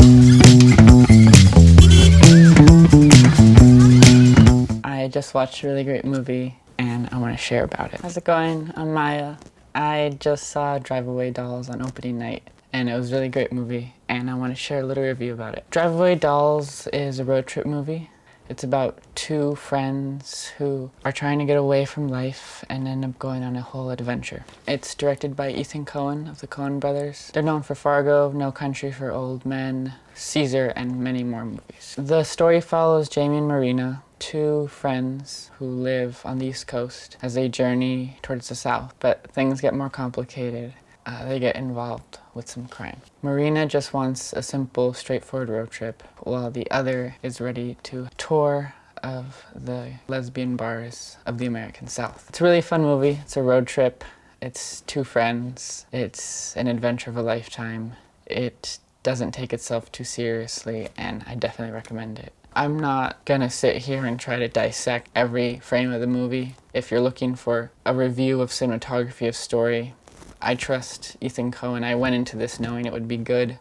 I just watched a really great movie and I want to share about it. How's it going? I'm Maya. I just saw Drive Away Dolls on opening night and it was a really great movie and I want to share a little review about it. Drive Away Dolls is a road trip movie. It's about two friends who are trying to get away from life and end up going on a whole adventure. It's directed by Ethan Coen of the Coen brothers. They're known for Fargo, No Country for Old Men, Caesar, and many more movies. The story follows Jamie and Marina, two friends who live on the East Coast as they journey towards the South, but things get more complicated. They get involved with some crime. Marina just wants a simple, straightforward road trip, while the other is ready to tour of the lesbian bars of the American South. It's a really fun movie. It's a road trip. It's two friends. It's an adventure of a lifetime. It doesn't take itself too seriously, and I definitely recommend it. I'm not gonna sit here and try to dissect every frame of the movie. If you're looking for a review of cinematography, of story, I trust Ethan Coen. I went into this knowing it would be good.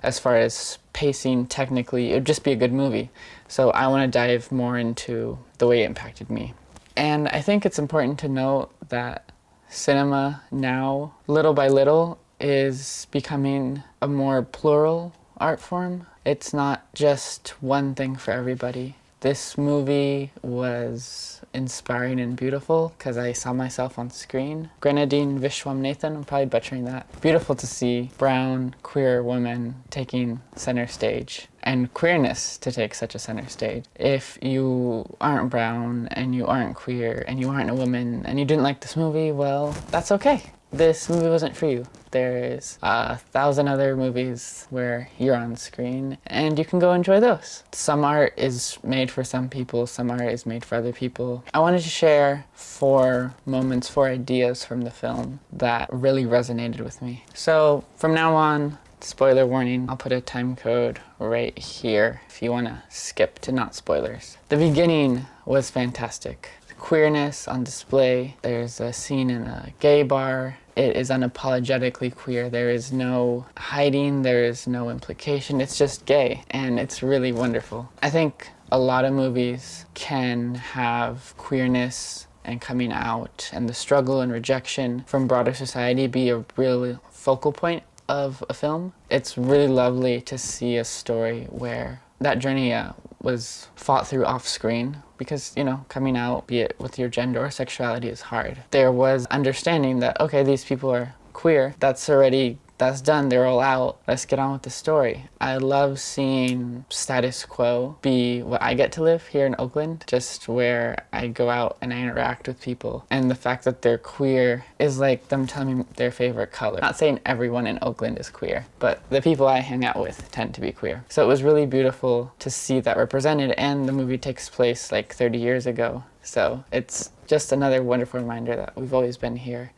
As far as pacing, technically, it would just be a good movie. So I want to dive more into the way it impacted me. And I think it's important to note that cinema now, little by little, is becoming a more plural art form. It's not just one thing for everybody. This movie was inspiring and beautiful because I saw myself on screen. Geraldine, Viswanathan, I'm probably butchering that. Beautiful to see brown, queer women taking center stage and queerness to take such a center stage. If you aren't brown and you aren't queer and you aren't a woman and you didn't like this movie, well, that's okay. This movie wasn't for you. There's 1,000 other movies where you're on screen and you can go enjoy those. Some art is made for some people, some art is made for other people. I wanted to share 4 moments, 4 ideas from the film that really resonated with me. So from now on, spoiler warning, I'll put a time code right here if you want to skip to not spoilers. The beginning was fantastic. Queerness on display. There's a scene in a gay bar. It is unapologetically queer. There is no hiding, there is no implication. It's just gay, and it's really wonderful. I think a lot of movies can have queerness and coming out and the struggle and rejection from broader society be a real focal point of a film. It's really lovely to see a story where that journey was fought through off screen because, you know, coming out, be it with your gender or sexuality, is hard. There was understanding that, okay, these people are queer. That's done. They're all out. Let's get on with the story. I love seeing status quo be what I get to live here in Oakland, just where I go out and I interact with people. And the fact that they're queer is like them telling me their favorite color. Not saying everyone in Oakland is queer, but the people I hang out with tend to be queer. So it was really beautiful to see that represented, and the movie takes place like 30 years ago. So it's just another wonderful reminder that we've always been here.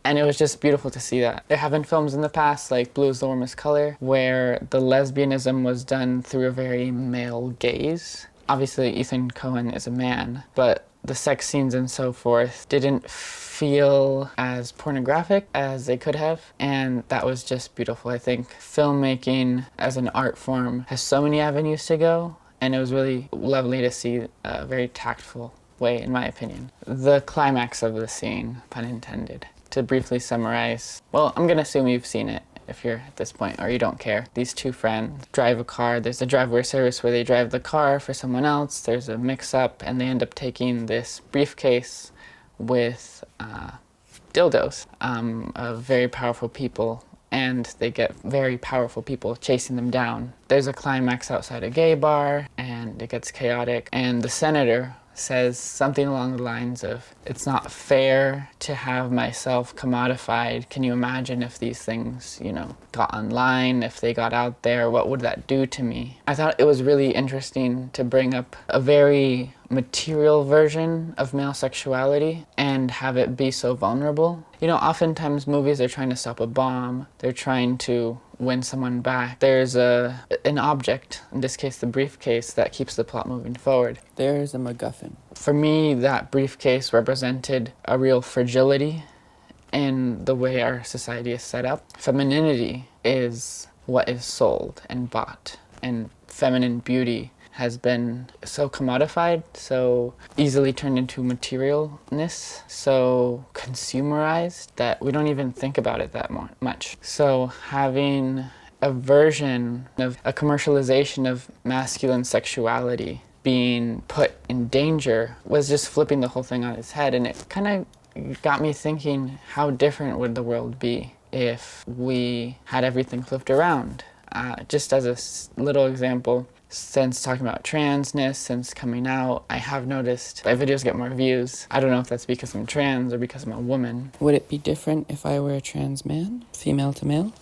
And it was just beautiful to see that. There have been films in the past, like Blue is the Warmest Color, where the lesbianism was done through a very male gaze. Obviously, Ethan Coen is a man, but the sex scenes and so forth didn't feel as pornographic as they could have, and that was just beautiful. I think filmmaking as an art form has so many avenues to go, and it was really lovely to see a very tactful way, in my opinion. The climax of the scene, pun intended. To briefly summarize, well, I'm gonna assume you've seen it if you're at this point, or you don't care. These two friends drive a car. There's a drive-away service where they drive the car for someone else. There's a mix-up, and they end up taking this briefcase with dildos of very powerful people, and they get very powerful people chasing them down. There's a climax outside a gay bar, and it gets chaotic, and the senator says something along the lines of, "It's not fair to have myself commodified. Can you imagine if these things, you know, got online, if they got out there, what would that do to me?" I thought it was really interesting to bring up a very material version of male sexuality and have it be so vulnerable. You know, oftentimes movies are trying to stop a bomb, they're trying to win someone back. There's an object, in this case the briefcase, that keeps the plot moving forward. There's a MacGuffin. For me, that briefcase represented a real fragility in the way our society is set up. Femininity is what is sold and bought. And feminine beauty has been so commodified, so easily turned into materialness, so consumerized that we don't even think about it that much. So having a version of a commercialization of masculine sexuality being put in danger was just flipping the whole thing on its head, and it kind of got me thinking, how different would the world be if we had everything flipped around? Just as a little example, since talking about transness, since coming out, I have noticed my videos get more views. I don't know if that's because I'm trans or because I'm a woman. Would it be different if I were a trans man, female to male?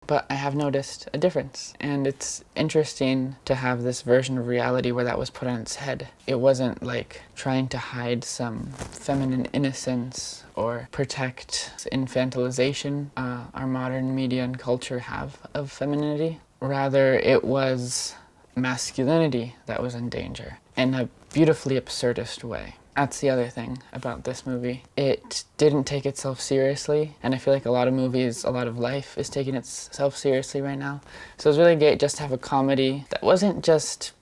But I have noticed a difference, and it's interesting to have this version of reality where that was put on its head. It wasn't like trying to hide some feminine innocence or protect infantilization our modern media and culture have of femininity. Rather, it was masculinity that was in danger in a beautifully absurdist way. That's the other thing about this movie. It didn't take itself seriously, and I feel like a lot of movies, a lot of life is taking itself seriously right now. So it was really great just to have a comedy that wasn't just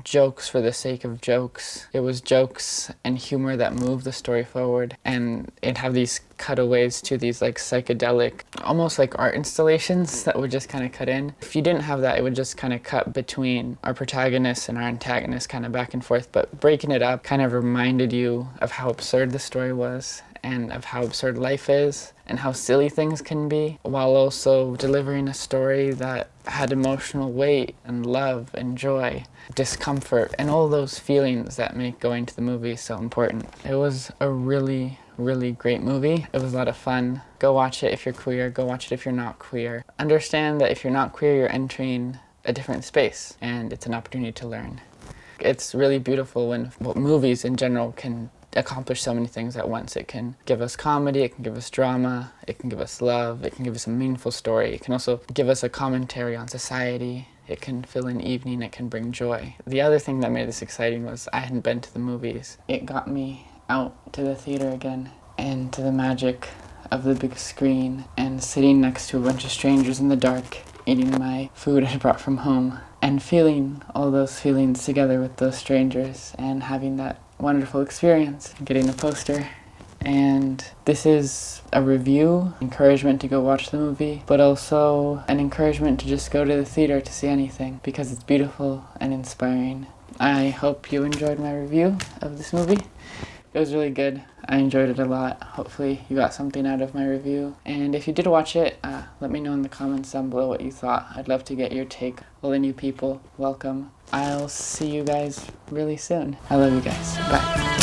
jokes for the sake of jokes. It was jokes and humor that moved the story forward, and it'd have these cutaways to these like psychedelic, almost like art installations that would just kind of cut in. If you didn't have that, it would just kind of cut between our protagonist and our antagonist, kind of back and forth, but breaking it up kind of reminded you of how absurd the story was and of how absurd life is and how silly things can be, while also delivering a story that had emotional weight and love and joy, discomfort, and all those feelings that make going to the movie so important. It was a really great movie. It was a lot of fun. Go watch it if you're queer. Go watch it if you're not queer. Understand that if you're not queer, you're entering a different space, and it's an opportunity to learn. It's really beautiful when movies in general can accomplish so many things at once. It can give us comedy, it can give us drama, it can give us love, it can give us a meaningful story. It can also give us a commentary on society. It can fill an evening, it can bring joy. The other thing that made this exciting was I hadn't been to the movies. It got me out to the theater again and to the magic of the big screen and sitting next to a bunch of strangers in the dark, eating my food I brought from home and feeling all those feelings together with those strangers and having that wonderful experience, getting a poster. And this is a review, encouragement to go watch the movie, but also an encouragement to just go to the theater to see anything because it's beautiful and inspiring. I hope you enjoyed my review of this movie. It was really good. I enjoyed it a lot. Hopefully you got something out of my review. And if you did watch it, let me know in the comments down below what you thought. I'd love to get your take. All the new people, welcome. I'll see you guys really soon. I love you guys. Bye.